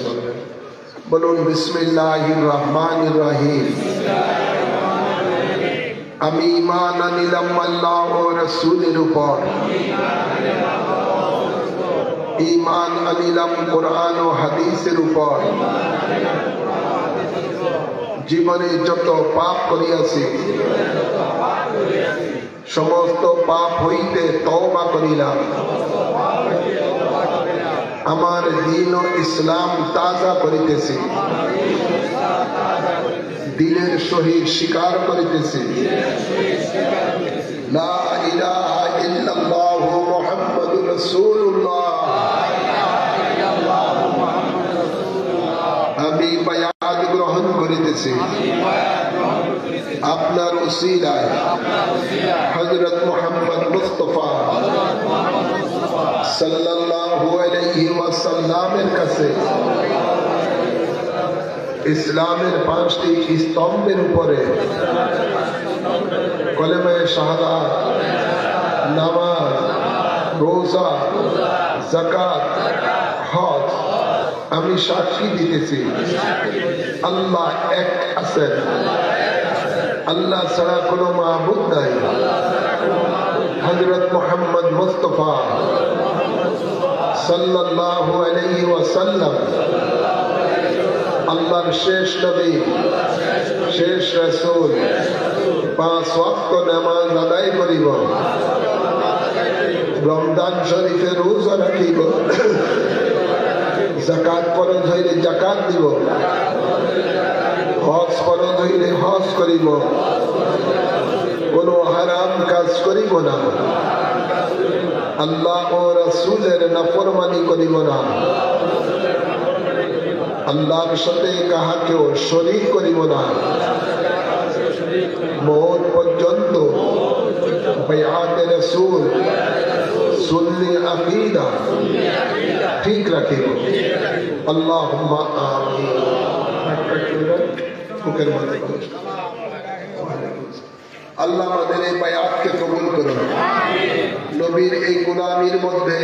বলবেন। বলুন বিসমিল্লাহির রহমানির রহিম। আমি ঈমান আনিলাম আল্লাহ ও রাসূলের উপর, ঈমান আনিলাম কোরআন ও হাদিসের উপর। জীবনে যত পাপ করিয়াছি সমস্ত পাপ হইতে তওবা করিলাম। আমার দ্বীন ও ইসলাম তাজা করিতেছি, দিলের সহিত স্বীকার করিতেছি লা ইলাহা ইল্লাল্লাহু মুহাম্মাদুর রাসূলুল্লাহ। আমি বায়াত গ্রহণ করিতেছি আপনার উসিলায় হযরত মুহাম্মদ মুস্তাফা সাল্লাল্লাহু আলাইহি ওয়াসাল্লামের কাছে ইসলামের 5টি স্তম্ভের উপরে কলেমায়ে শাহাদাত, নামাজ, রোজা, যাকাত, হজ আমি সাক্ষী দিতেছি আল্লাহ এক আছেন, আল্লাহ ছাড়া কোনো মাবুদ নাই। হযরত মুহাম্মদ মুস্তাফা সাল্লাল্লাহু আলাইহি ওয়াসাল্লাম আল্লাহর শেষ নবী, শেষ রাসূল। 5 ওয়াক্ত নামাজ আদায় করিব, রমজান শরীফে রোজা রাখিব, যাকাত ফরজ হইলে যাকাত দিব, হজ ফরজ হইলে হজ করিব, কোনো হারাম কাজ করিব না, আল্লাহ ও রাসূলের নাফরমানি করিব না, আল্লাহর সাথে কাহাকেও শরীক করিব না, মওত পর্যন্ত বায়াতে রাসূল সুন্নি আকীদা ঠিক রাখিব। আল্লাহুম্মা আমিন। আল্লাহ আমাদের এই বায়াতকে কবুল করুন। নবীর এই গোলামির মধ্যে